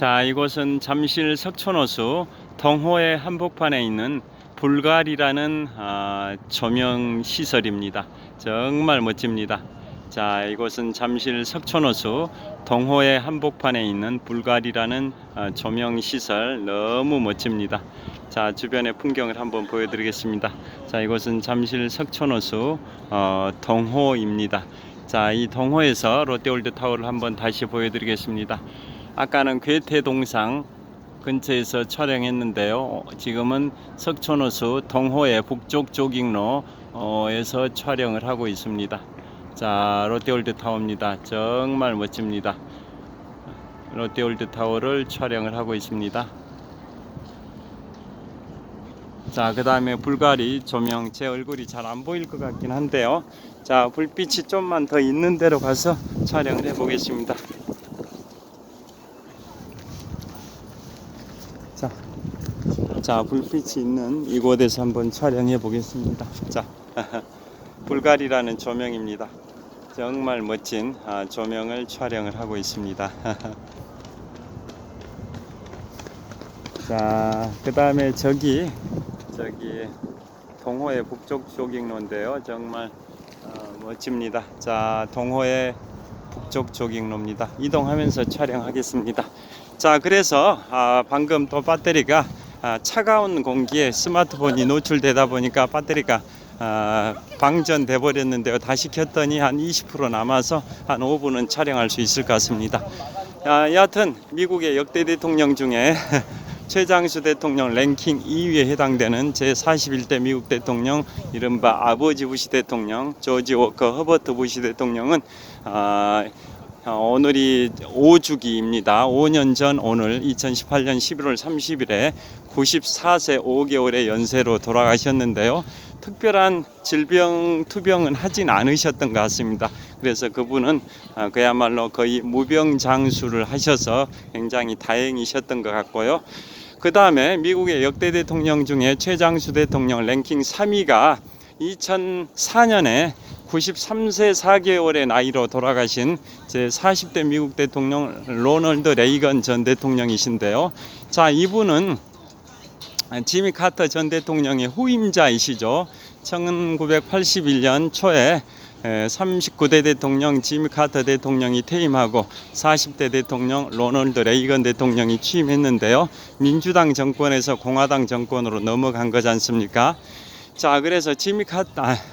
자, 이곳은 잠실 석촌호수 동호회 한복판에 있는 불갈이라는 조명 시설입니다. 정말 멋집니다. 자, 이곳은 잠실 석촌호수 동호회 한복판에 있는 불갈이라는 조명 시설, 너무 멋집니다. 자, 주변의 풍경을 한번 보여드리겠습니다. 자, 이곳은 잠실 석촌호수 동호입니다. 자, 이 동호에서 롯데월드타워를 한번 다시 보여드리겠습니다. 아까는 괴태동상 근처에서 촬영했는데요. 지금은 석촌호수 동호회 북쪽 조깅로에서 촬영을 하고 있습니다. 자, 롯데월드타워입니다. 정말 멋집니다. 롯데월드타워를 촬영을 하고 있습니다. 자, 그 다음에 불가리 조명, 제 얼굴이 잘 안 보일 것 같긴 한데요. 자, 불빛이 좀만 더 있는 데로 가서 촬영을 해보겠습니다. 자, 불빛이 있는 이곳에서 한번 촬영해 보겠습니다. 자, 불갈이라는 조명입니다. 정말 멋진 조명을 촬영을 하고 있습니다. 자, 그 다음에 저기 동호회 북쪽 조깅로인데요. 정말 멋집니다. 자, 동호회 북쪽 조깅로입니다. 이동하면서 촬영하겠습니다. 자, 그래서 방금 또 배터리가 차가운 공기에 스마트폰이 노출되다 보니까 배터리가 방전돼 버렸는데요. 다시 켰더니 한 20% 남아서 한 5분은 촬영할 수 있을 것 같습니다. 여하튼 미국의 역대 대통령 중에 최장수 대통령 랭킹 2위에 해당되는 제41대 미국 대통령, 이른바 아버지 부시 대통령 조지 워커 허버트 부시 대통령은 오늘이 5주기입니다. 5년 전 오늘 2018년 11월 30일에 94세 5개월의 연세로 돌아가셨는데요. 특별한 질병 투병은 하진 않으셨던 것 같습니다. 그래서 그분은 그야말로 거의 무병장수를 하셔서 굉장히 다행이셨던 것 같고요. 그 다음에 미국의 역대 대통령 중에 최장수 대통령 랭킹 3위가 2004년에 93세 4개월의 나이로 돌아가신 제40대 미국 대통령 로널드 레이건 전 대통령이신데요. 자, 이분은 지미 카터 전 대통령의 후임자이시죠. 1981년 초에 39대 대통령 지미 카터 대통령이 퇴임하고 40대 대통령 로널드 레이건 대통령이 취임했는데요. 민주당 정권에서 공화당 정권으로 넘어간 거지 않습니까? 자, 그래서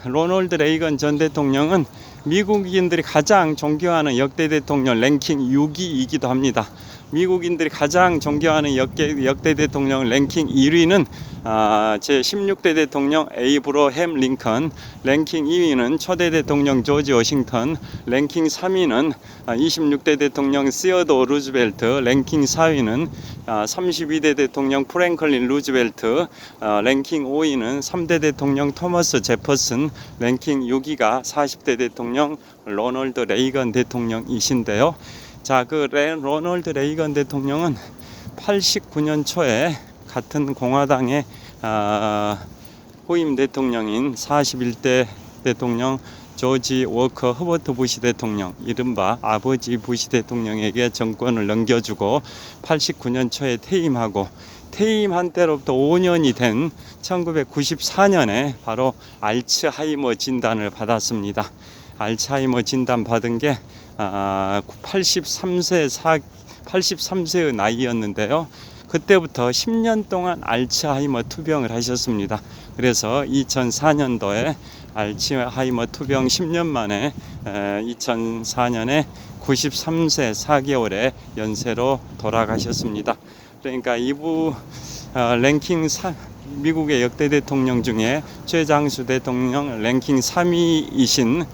로널드 레이건 전 대통령은 미국인들이 가장 존경하는 역대 대통령 랭킹 6위이기도 합니다. 미국인들이 가장 존경하는 역대 대통령 랭킹 1위는 제16대 대통령 에이브러햄 링컨, 랭킹 2위는 초대 대통령 조지 워싱턴, 랭킹 3위는 26대 대통령 시어도 루즈벨트, 랭킹 4위는 32대 대통령 프랭클린 루즈벨트, 랭킹 5위는 3대 대통령 토머스 제퍼슨, 랭킹 6위가 40대 대통령 로널드 레이건 대통령이신데요. 자, 그 로널드 레이건 대통령은 89년 초에 같은 공화당의 후임 대통령인 41대 대통령 조지 워커 허버트 부시 대통령, 이른바 아버지 부시 대통령에게 정권을 넘겨주고 89년 초에 퇴임하고, 퇴임한 때로부터 5년이 된 1994년에 바로 알츠하이머 진단을 받았습니다. 알츠하이머 진단 받은 게 83세의 나이였는데요. 그때부터 10년 동안 알츠하이머 투병을 하셨습니다. 그래서 2004년도에 알츠하이머 투병 10년 만에 2004년에 93세 4개월의 연세로 돌아가셨습니다. 그러니까 이부 미국의 역대 대통령 중에 최장수 대통령 랭킹 3위이신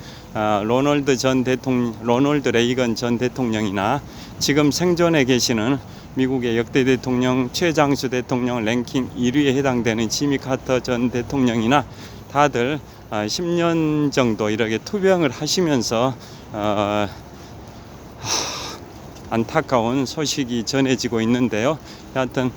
로널드 레이건 전 대통령이나 지금 생존해 계시는 미국의 역대 대통령 최장수 대통령 랭킹 1위에 해당되는 지미 카터 전 대통령이나 다들 10년 정도 이렇게 투병을 하시면서 안타까운 소식이 전해지고 있는데요. 하여튼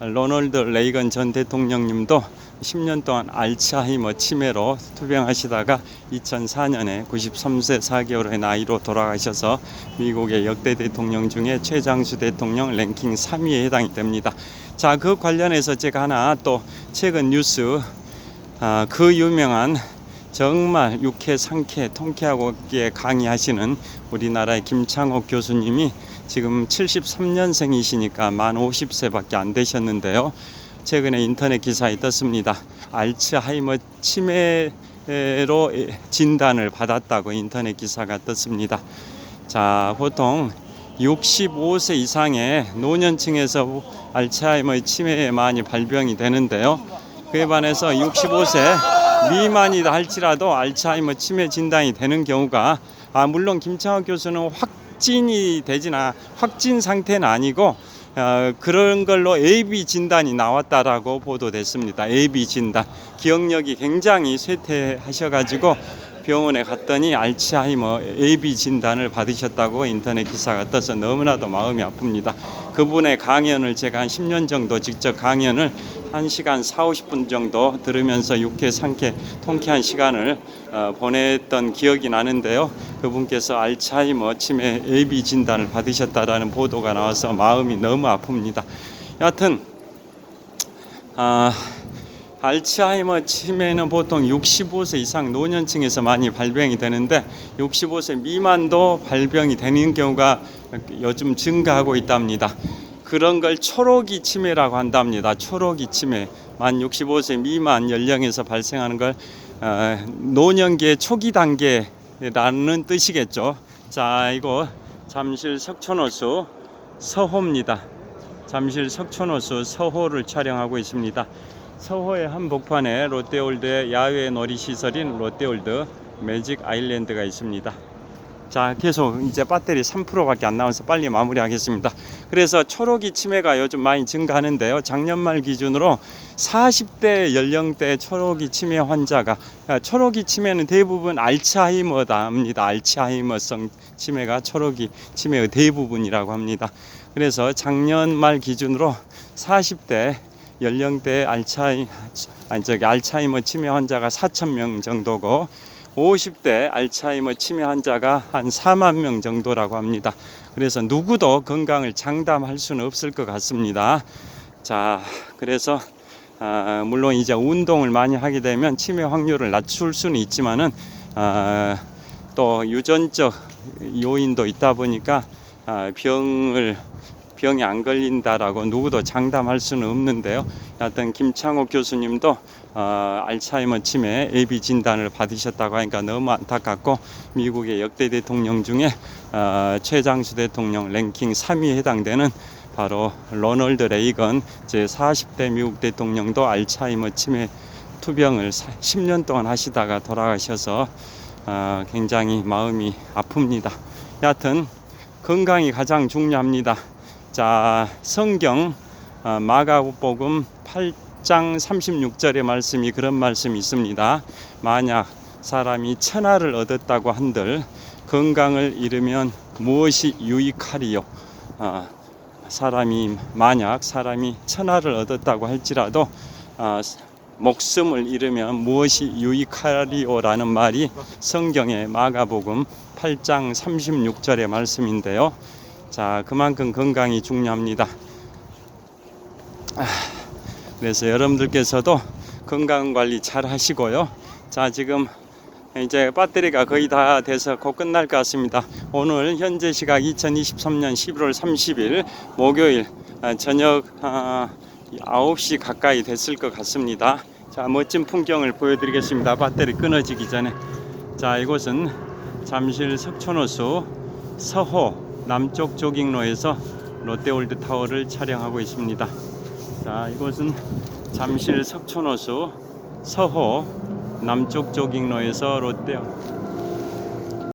로널드 레이건 전 대통령님도 10년 동안 알츠하이머 치매로 투병하시다가 2004년에 93세 4개월의 나이로 돌아가셔서 미국의 역대 대통령 중에 최장수 대통령 랭킹 3위에 해당이 됩니다. 자, 그 관련해서 제가 하나 또 최근 뉴스 그 유명한 정말 유쾌 상쾌 통쾌하게 강의하시는 우리나라의 김창옥 교수님이 지금 73년생이시니까 만 50세밖에 안 되셨는데요. 최근에 인터넷 기사에 떴습니다. 알츠하이머 치매로 진단을 받았다고 인터넷 기사가 떴습니다. 자, 보통 65세 이상의 노년층에서 알츠하이머 치매에 많이 발병이 되는데요. 그에 반해서 65세 미만이다 할지라도 알츠하이머 치매 진단이 되는 경우가 물론 김창호 교수는 확진 상태는 아니고 그런 걸로 AB 진단이 나왔다라고 보도됐습니다. AB 진단. 기억력이 굉장히 쇠퇴하셔가지고 병원에 갔더니 알츠하이머 AB 진단을 받으셨다고 인터넷 기사가 떠서 너무나도 마음이 아픕니다. 그분의 강연을 제가 한 10년 정도 직접 강연을 1시간 40-50분 정도 들으면서 유쾌 상쾌 통쾌한 시간을 보냈던 기억이 나는데요. 그분께서 알츠하이머 치매 AB 진단을 받으셨다라는 보도가 나와서 마음이 너무 아픕니다. 여하튼 알츠하이머 치매는 보통 65세 이상 노년층에서 많이 발병이 되는데 65세 미만도 발병이 되는 경우가 요즘 증가하고 있답니다. 그런 걸 초록이 치매라고 한답니다. 초록이 치매. 만 65세 미만 연령에서 발생하는 걸 노년기의 초기 단계라는 뜻이겠죠. 자, 이거 잠실 석촌호수 서호입니다. 잠실 석촌호수 서호를 촬영하고 있습니다. 서호의 한복판에 롯데월드의 야외 놀이시설인 롯데월드 매직 아일랜드가 있습니다. 자, 계속 이제 배터리 3%밖에 안 남아서 빨리 마무리하겠습니다. 그래서 초록이 치매가 요즘 많이 증가하는데요. 작년 말 기준으로 40대 연령대 초록이 치매 환자가 초록이 치매는 대부분 알츠하이머다 합니다. 알츠하이머성 치매가 초록이 치매의 대부분이라고 합니다. 그래서 작년 말 기준으로 40대 연령대 알츠하이머 치매 환자가 4,000명 정도고 50대 알츠하이머 치매 환자가 한 4만 명 정도라고 합니다. 그래서 누구도 건강을 장담할 수는 없을 것 같습니다. 자, 그래서 물론 이제 운동을 많이 하게 되면 치매 확률을 낮출 수는 있지만은 또 유전적 요인도 있다 보니까 병이 안 걸린다라고 누구도 장담할 수는 없는데요. 하여튼 김창옥 교수님도 알츠하이머 치매 AB 진단을 받으셨다고 하니까 너무 안타깝고 미국의 역대 대통령 중에 최장수 대통령 랭킹 3위에 해당되는 바로 로널드 레이건 제40대 미국 대통령도 알츠하이머 치매 투병을 10년 동안 하시다가 돌아가셔서 굉장히 마음이 아픕니다. 여하튼 건강이 가장 중요합니다. 자, 성경 마가복음 8장 36절의 말씀이 그런 말씀이 있습니다. 만약 사람이 천하를 얻었다고 한들 건강을 잃으면 무엇이 유익하리요? 만약 사람이 천하를 얻었다고 할지라도 목숨을 잃으면 무엇이 유익하리오라는 말이 성경의 마가복음 8장 36절의 말씀인데요. 자, 그만큼 건강이 중요합니다. 그래서 여러분들께서도 건강 관리 잘 하시고요. 자, 지금 이제 배터리가 거의 다 돼서 곧 끝날 것 같습니다. 오늘 현재 시각 2023년 11월 30일 목요일 저녁 9시 가까이 됐을 것 같습니다. 자, 멋진 풍경을 보여드리겠습니다. 배터리 끊어지기 전에. 자, 이곳은 잠실 석촌호수 서호 남쪽 조깅로에서 롯데월드 타워를 촬영하고 있습니다. 자, 이곳은 잠실 석촌호수 서호 남쪽 조깅로에서